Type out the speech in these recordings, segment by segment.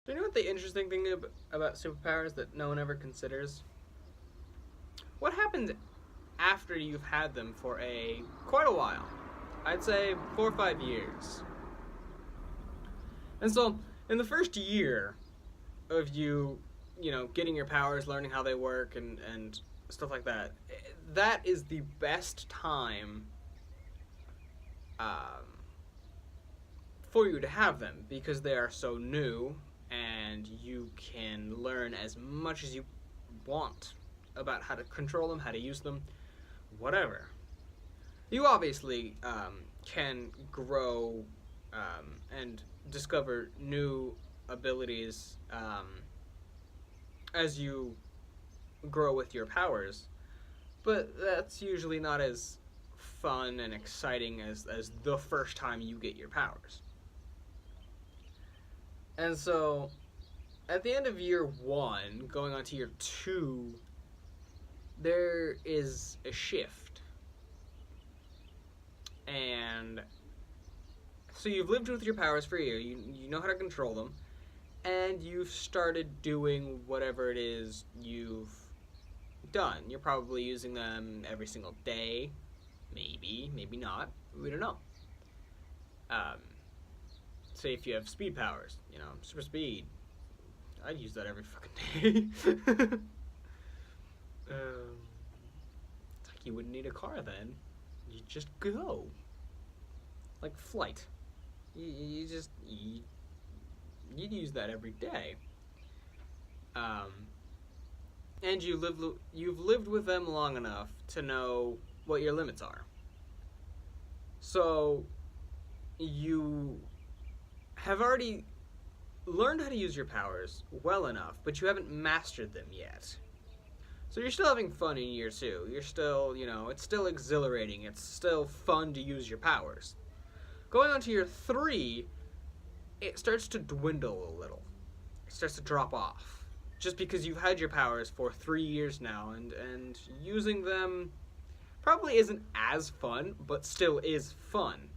You know what the interesting thing about superpowers that no one ever considers? What happens after you've had them for quite a while? I'd say 4 or 5 years. And so, in the first year of getting your powers, learning how they work, and stuff like that, that is the best time um, for you to have them because they are so new and you can learn as much as you want about how to control them, how to use them, whatever. You obviously can grow and discover new abilities as you grow with your powers, but that's usually not as fun and exciting as the first time you get your powers. And so, at the end of year one, going on to year two, there is a shift. And so you've lived with your powers for a year, you know how to control them, and you've started doing whatever it is you've done. You're probably using them every single day, maybe not, we don't know. Say if you have speed powers, super speed, I'd use that every fucking day. It's like you wouldn't need a car then. You just go. Like flight. You'd use that every day. And you've lived with them long enough to know what your limits are. So you have already learned how to use your powers well enough, but you haven't mastered them yet. So you're still having fun in year two. You're still, it's still exhilarating. It's still fun to use your powers. Going on to year three, it starts to dwindle a little. It starts to drop off. Just because you've had your powers for 3 years now, and using them probably isn't as fun, but still is fun.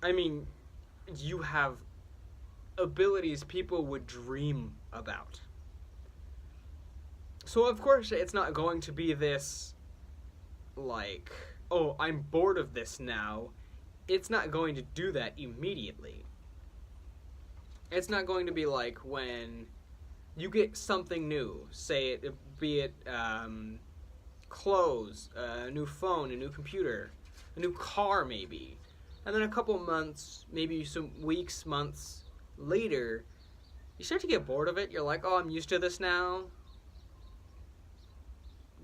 I mean, you have abilities people would dream about. So of course it's not going to be this, like, oh, I'm bored of this now. It's not going to do that immediately. It's not going to be like when you get something new, be it clothes, a new phone, a new computer, a new car maybe. And then a couple months, maybe some weeks, months later, you start to get bored of it. You're like, oh, I'm used to this now.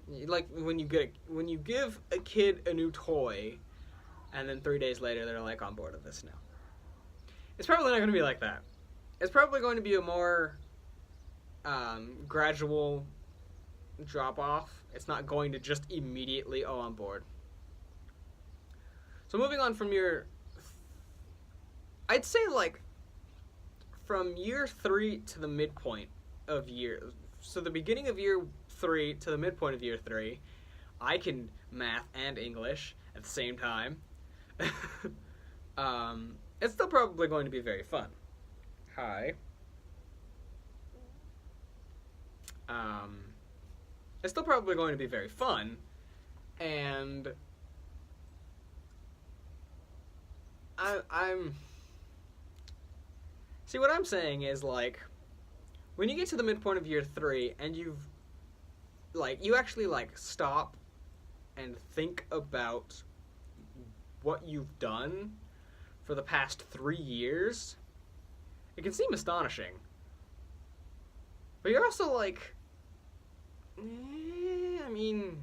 Like when you give a kid a new toy, and then 3 days later they're like, I'm bored of this now. It's probably not going to be like that. It's probably going to be a more gradual drop off. It's not going to just immediately, oh, I'm bored. So moving on from I'd say like from year 3 to the midpoint of so the beginning of year 3 to the midpoint of year 3, I can math and English at the same time. It's still probably going to be very fun. Hi. It's still probably going to be very fun, and I'm see what I'm saying is, like, when you get to the midpoint of year 3 and you actually stop and think about what you've done for the past 3 years, it can seem astonishing. But you're also like, I mean,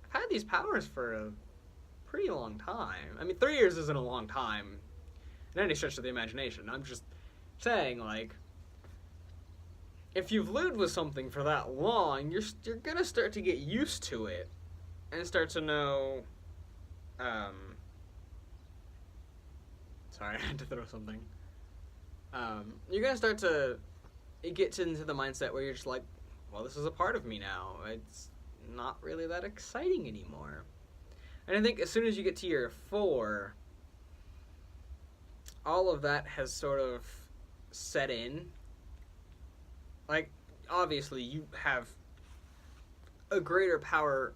I've had these powers for a pretty long time. I mean, 3 years isn't a long time in any stretch of the imagination. I'm just saying, like, if you've lived with something for that long, you're gonna start to get used to it and start to know. Sorry, I had to throw something. You're gonna start to get into the mindset where you're just like, well, this is a part of me now. It's not really that exciting anymore. And I think as soon as you get to year 4, all of that has sort of set in, Like, obviously, you have a greater power.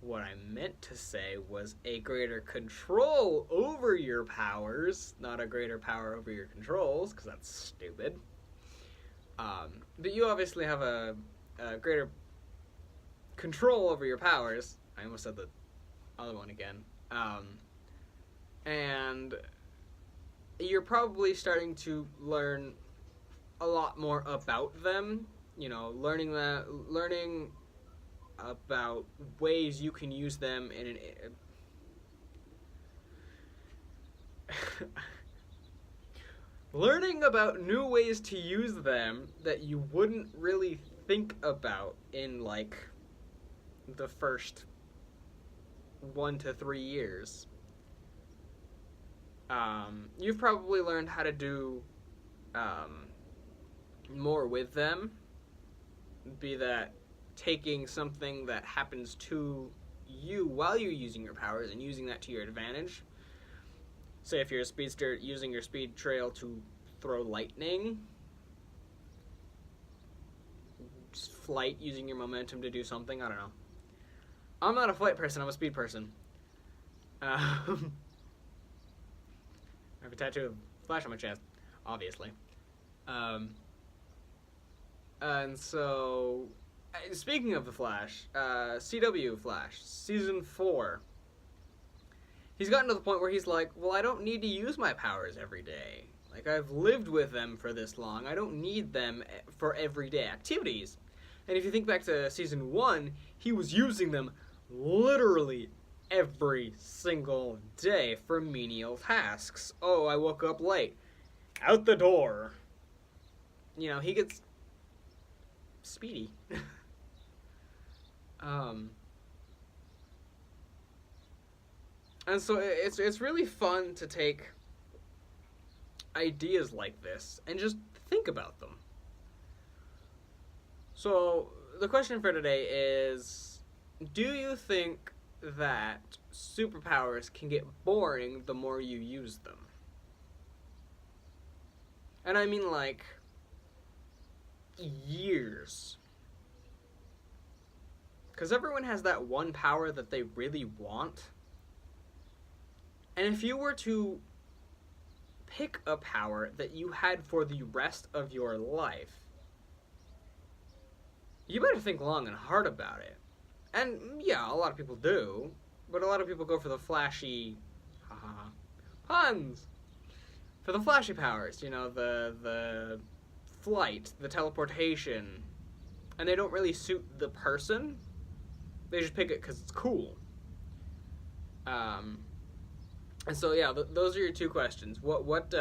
What I meant to say was a greater control over your powers, not a greater power over your controls, because that's stupid. But you obviously have a greater control over your powers. I almost said the other one again. And you're probably starting to learn a lot more about them. You know, learning about ways you can use them in learning about new ways to use them that you wouldn't really think about in, like, the first 1 to 3 years. You've probably learned how to do more with them, be that taking something that happens to you while you're using your powers and using that to your advantage. Say if you're a speedster, using your speed trail to throw lightning. Flight, using your momentum to do something. I don't know. I'm not a flight person, I'm a speed person. I have a tattoo of Flash on my chest, obviously. And so, speaking of the Flash, CW Flash, Season 4. He's gotten to the point where he's like, well, I don't need to use my powers every day. Like, I've lived with them for this long. I don't need them for everyday activities. And if you think back to Season 1, he was using them literally every single day for menial tasks. Oh, I woke up late. Out the door. You know, he gets speedy. And so it's really fun to take ideas like this and just think about them. So the question for today is, do you think that superpowers can get boring the more you use them? And I mean, like, years. Because everyone has that one power that they really want. And if you were to pick a power that you had for the rest of your life, you better think long and hard about it. And yeah, a lot of people do, but a lot of people go for the flashy, puns, for the flashy powers, you know, the flight, the teleportation, and they don't really suit the person. They just pick it because it's cool. And so yeah, those are your two questions. What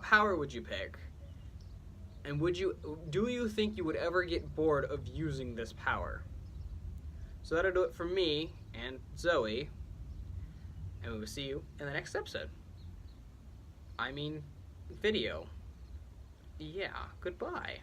power would you pick? And do you think you would ever get bored of using this power? So that'll do it for me and Zoe, and we will see you in the next episode. I mean, video. Yeah, goodbye.